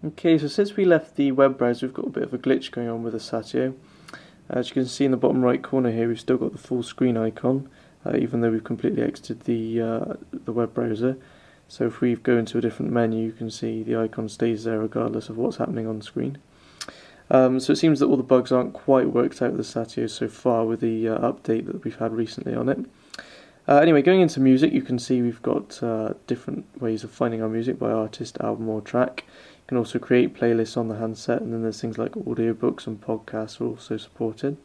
Okay, so since we left the web browser, we've got a bit of a glitch going on with the Satio. As you can see in the bottom right corner here, we've still got the full screen icon, even though we've completely exited the web browser. So if we go into a different menu, you can see the icon stays there regardless of what's happening on screen. So it seems that all the bugs aren't quite worked out with the Satio so far with the update that we've had recently on it. Anyway, going into music, you can see we've got different ways of finding our music by artist, album or track. You can also create playlists on the handset, and then there's things like audiobooks and podcasts are also supported.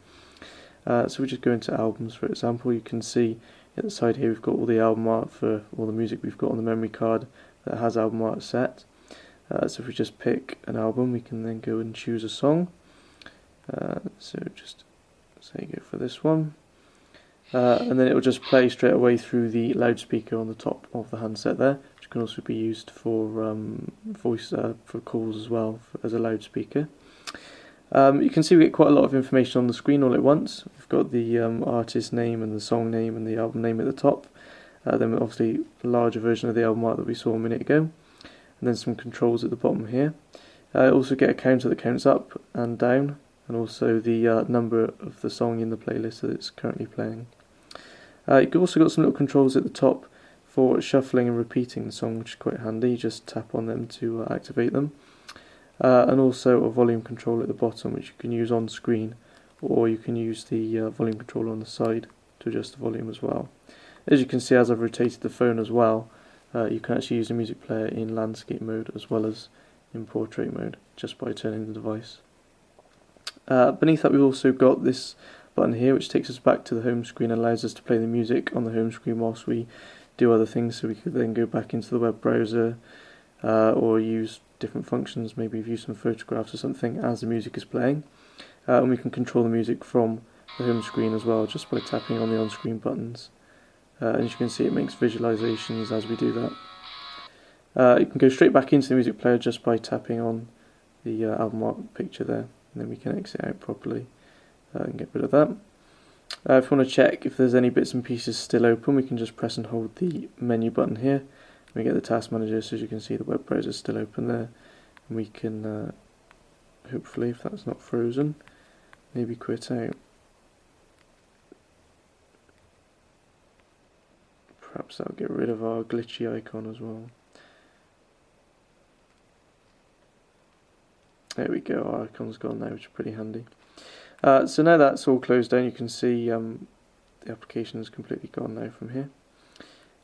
So we just go into albums, for example. You can see at the side here we've got all the album art for all the music we've got on the memory card that has album art set. So if we just pick an album, we can then go and choose a song. So just say go for this one. And then it will just play straight away through the loudspeaker on the top of the handset there, which can also be used for voice for calls as well as a loudspeaker. You can see we get quite a lot of information on the screen all at once. We've got the artist name and the song name and the album name at the top. Then obviously a larger version of the album art that we saw a minute ago. And then some controls at the bottom here. Also get a counter that counts up and down, and also the number of the song in the playlist that it's currently playing. You've also got some little controls at the top for shuffling and repeating the song, which is quite handy. You just tap on them to activate them. And also a volume control at the bottom, which you can use on screen, or you can use the volume controller on the side to adjust the volume as well. As you can see, as I've rotated the phone as well, you can actually use the music player in landscape mode as well as in portrait mode, just by turning the device. Beneath that we've also got this button here, which takes us back to the home screen and allows us to play the music on the home screen whilst we do other things. So we could then go back into the web browser or use different functions, maybe view some photographs or something as the music is playing. And we can control the music from the home screen as well, just by tapping on the on-screen buttons. And as you can see, it makes visualizations as we do that. You can go straight back into the music player just by tapping on the album art picture there, and then we can exit out properly and get rid of that. If you want to check if there's any bits and pieces still open, we can just press and hold the menu button here. We get the task manager, so as you can see the web browser is still open there, and we can hopefully, if that's not frozen, maybe quit out. Perhaps that'll get rid of our glitchy icon as well. There we go, our icon's gone now, which is pretty handy. So now that's all closed down, you can see the application is completely gone now from here.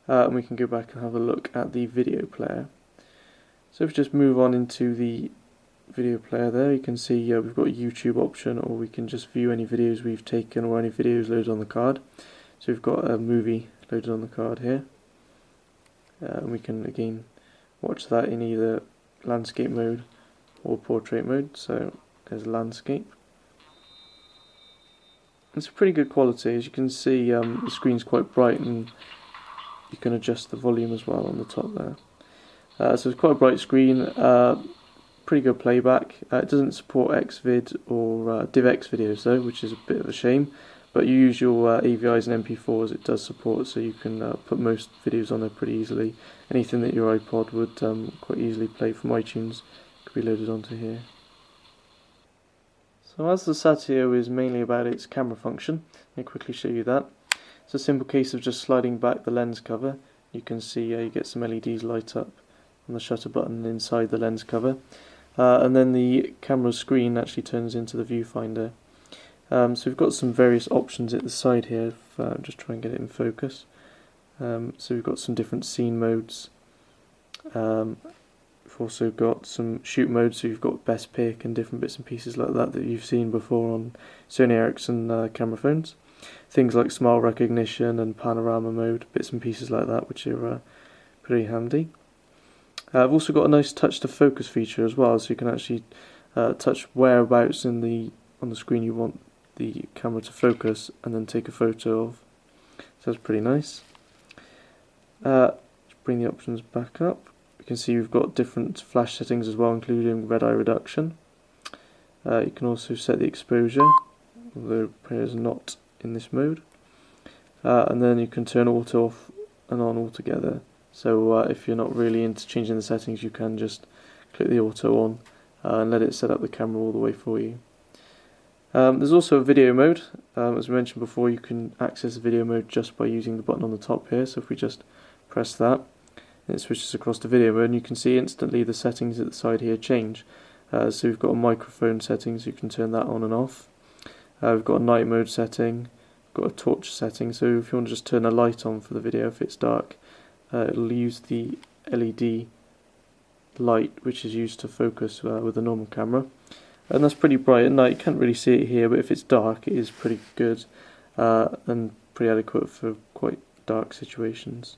And we can go back and have a look at the video player. So if we just move on into the video player there, you can see we've got a YouTube option, or we can just view any videos we've taken or any videos loaded on the card. So we've got a movie loaded on the card here. And we can again watch that in either landscape mode or portrait mode. So there's landscape. It's a pretty good quality. As you can see, the screen's quite bright, and you can adjust the volume as well on the top there. So it's quite a bright screen, pretty good playback. It doesn't support Xvid or DivX videos though, which is a bit of a shame. But you use your AVIs and MP4s, it does support, so you can put most videos on there pretty easily. Anything that your iPod would quite easily play from iTunes could be loaded onto here. So as the Satio is mainly about its camera function, let me quickly show you that. It's a simple case of just sliding back the lens cover. You can see you get some LEDs light up on the shutter button inside the lens cover. And then the camera screen actually turns into the viewfinder. So we've got some various options at the side here, if just try and get it in focus. So we've got some different scene modes. We've also got some shoot modes, so you've got best pick and different bits and pieces like that you've seen before on Sony Ericsson camera phones. Things like smile recognition and panorama mode, bits and pieces like that, which are pretty handy. I've also got a nice touch to focus feature as well, so you can actually touch whereabouts on the screen you want the camera to focus and then take a photo of. So that's pretty nice. Let's bring the options back up. You can see we've got different flash settings as well, including red eye reduction. You can also set the exposure, although the player is not in this mode. And then you can turn auto off and on altogether. So if you're not really into changing the settings, you can just click the auto on and let it set up the camera all the way for you. There's also a video mode. As we mentioned before, you can access video mode just by using the button on the top here. So if we just press that, it switches across to video mode, and you can see instantly the settings at the side here change. So we've got a microphone settings, you can turn that on and off. We've got a night mode setting, we've got a torch setting, so if you want to just turn a light on for the video if it's dark, it'll use the LED light which is used to focus with a normal camera. And that's pretty bright at night, you can't really see it here, but if it's dark it is pretty good and pretty adequate for quite dark situations.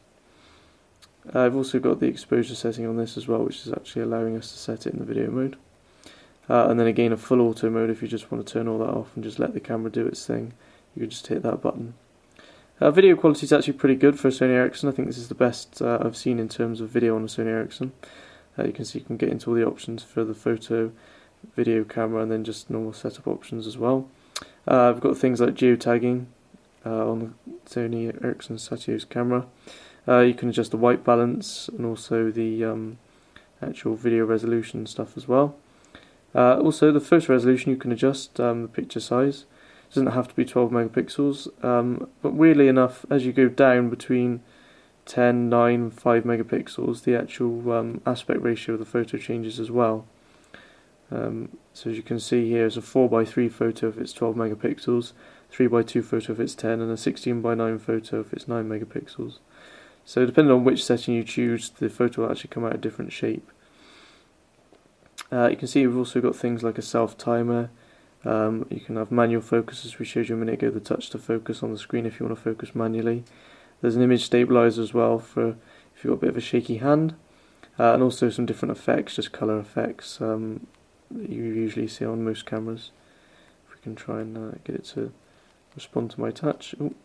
I've also got the exposure setting on this as well, which is actually allowing us to set it in the video mode. And then again a full auto mode if you just want to turn all that off and just let the camera do its thing. You can just hit that button. Video quality is actually pretty good for a Sony Ericsson. I think this is the best I've seen in terms of video on a Sony Ericsson. You can see you can get into all the options for the photo, video camera, and then just normal setup options as well. I've got things like geotagging on the Sony Ericsson Satio's camera. You can adjust the white balance and also the actual video resolution stuff as well. Also the photo resolution you can adjust the picture size. It doesn't have to be 12 megapixels, but weirdly enough, as you go down between 10, 9, 5 megapixels, the actual aspect ratio of the photo changes as well. So as you can see here, it's a 4:3 photo if it's 12 megapixels, 3:2 photo if it's 10, and a 16:9 photo if it's 9 megapixels. So depending on which setting you choose, the photo will actually come out a different shape. You can see we've also got things like a self timer. You can have manual focus, as we showed you a minute ago, the touch to focus on the screen if you want to focus manually. There's an image stabilizer as well for if you've got a bit of a shaky hand, and also some different effects, just colour effects that you usually see on most cameras. If we can try and get it to respond to my touch. Ooh.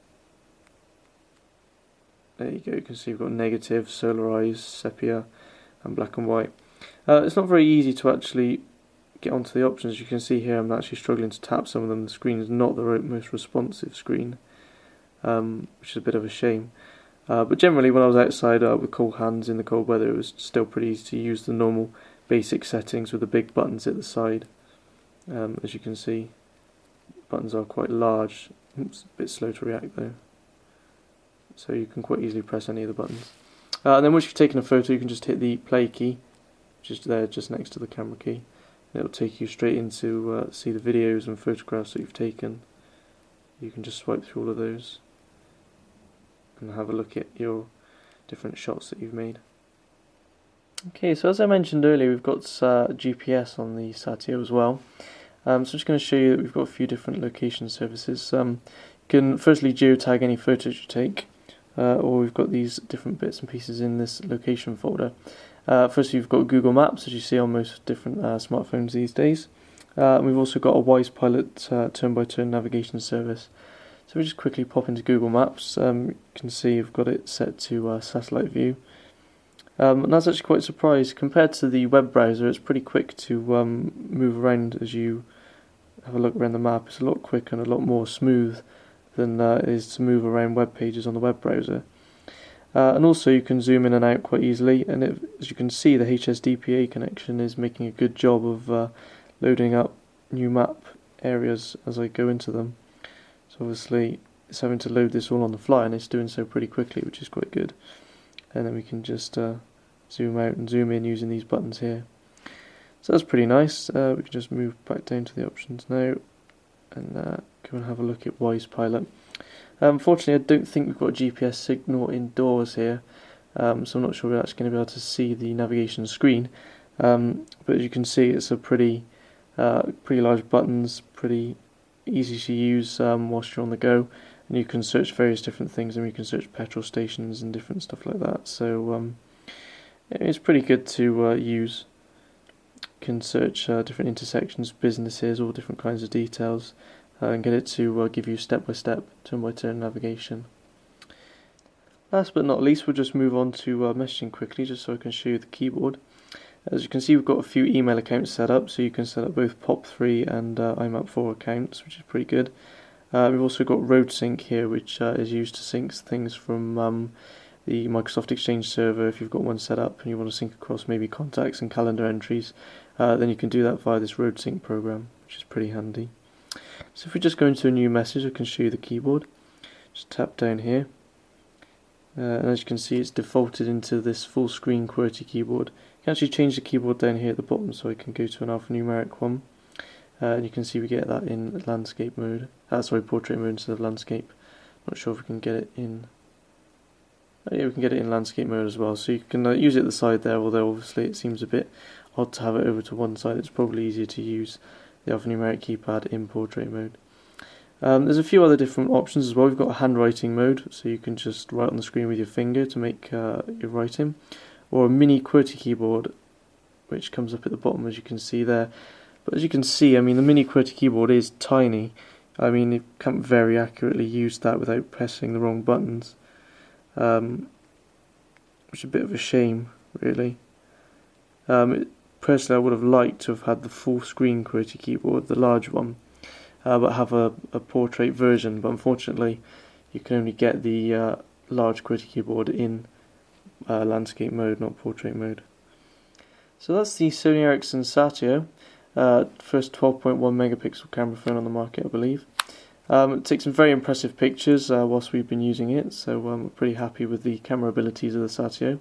There you go, you can see we've got negative, solarized, sepia and black and white. It's not very easy to actually get onto the options. As you can see here, I'm actually struggling to tap some of them. The screen is not the most responsive screen, which is a bit of a shame. But generally when I was outside with cold hands in the cold weather, it was still pretty easy to use the normal basic settings with the big buttons at the side. As you can see, buttons are quite large. Oops, a bit slow to react though. So you can quite easily press any of the buttons. And then once you've taken a photo, you can just hit the play key, which is there just next to the camera key. And it'll take you straight into see the videos and photographs that you've taken. You can just swipe through all of those and have a look at your different shots that you've made. Okay, so as I mentioned earlier, we've got GPS on the Satio as well. So I'm just going to show you that we've got a few different location services. You can firstly geotag any photos you take, or we've got these different bits and pieces in this location folder. Firstly, we've got Google Maps, as you see on most different smartphones these days. And we've also got a Wise Pilot turn-by-turn navigation service. So we just quickly pop into Google Maps. You can see we've got it set to satellite view. And that's actually quite a surprise. Compared to the web browser, it's pretty quick to move around as you have a look around the map. It's a lot quicker and a lot more smooth than it is to move around web pages on the web browser. And also you can zoom in and out quite easily, and as you can see, the HSDPA connection is making a good job of loading up new map areas as I go into them. So obviously it's having to load this all on the fly, and it's doing so pretty quickly, which is quite good. And then we can just zoom out and zoom in using these buttons here. So that's pretty nice. We can just move back down to the options now and go and have a look at Wise Pilot. Unfortunately, I don't think we've got a GPS signal indoors here, so I'm not sure we're actually going to be able to see the navigation screen. But as you can see, it's a pretty large buttons, pretty easy to use whilst you're on the go, and you can search various different things, and you can search petrol stations and different stuff like that. So it's pretty good to use. You can search different intersections, businesses, all different kinds of details. And get it to give you step-by-step, turn-by-turn navigation. Last but not least, we'll just move on to messaging quickly, just so I can show you the keyboard. As you can see, we've got a few email accounts set up, so you can set up both POP3 and IMAP4 accounts, which is pretty good. We've also got RoadSync here, which is used to sync things from the Microsoft Exchange server if you've got one set up and you want to sync across maybe contacts and calendar entries. then you can do that via this road sync program, which is pretty handy. So if we just go into a new message, I can show you the keyboard. Just tap down here, and as you can see, it's defaulted into this full screen QWERTY keyboard. You can actually change the keyboard down here at the bottom, so I can go to an alphanumeric one, and you can see we get that in landscape mode. Portrait mode instead of landscape. Not sure if we can get it in. Oh yeah, we can get it in landscape mode as well. So you can use it at the side there, although obviously it seems a bit odd to have it over to one side. It's probably easier to use the alphanumeric keypad in portrait mode. There's a few other different options as well. We've got a handwriting mode, so you can just write on the screen with your finger to make your writing, or a mini QWERTY keyboard, which comes up at the bottom as you can see there. But as you can see, I mean, the mini QWERTY keyboard is tiny. I mean, you can't very accurately use that without pressing the wrong buttons, which is a bit of a shame, really. Personally, I would have liked to have had the full screen QWERTY keyboard, the large one, but have a portrait version. But unfortunately, you can only get the large QWERTY keyboard in landscape mode, not portrait mode. So that's the Sony Ericsson Satio, first 12.1 megapixel camera phone on the market, I believe. It takes some very impressive pictures whilst we've been using it, so we're pretty happy with the camera abilities of the Satio.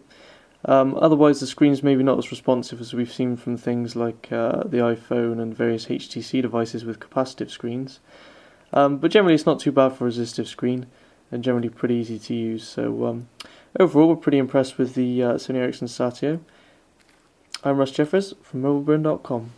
Otherwise, the screen's maybe not as responsive as we've seen from things like the iPhone and various HTC devices with capacitive screens. But generally it's not too bad for a resistive screen, and generally pretty easy to use. So overall, we're pretty impressed with the Sony Ericsson Satio. I'm Russ Jeffers from mobileburn.com.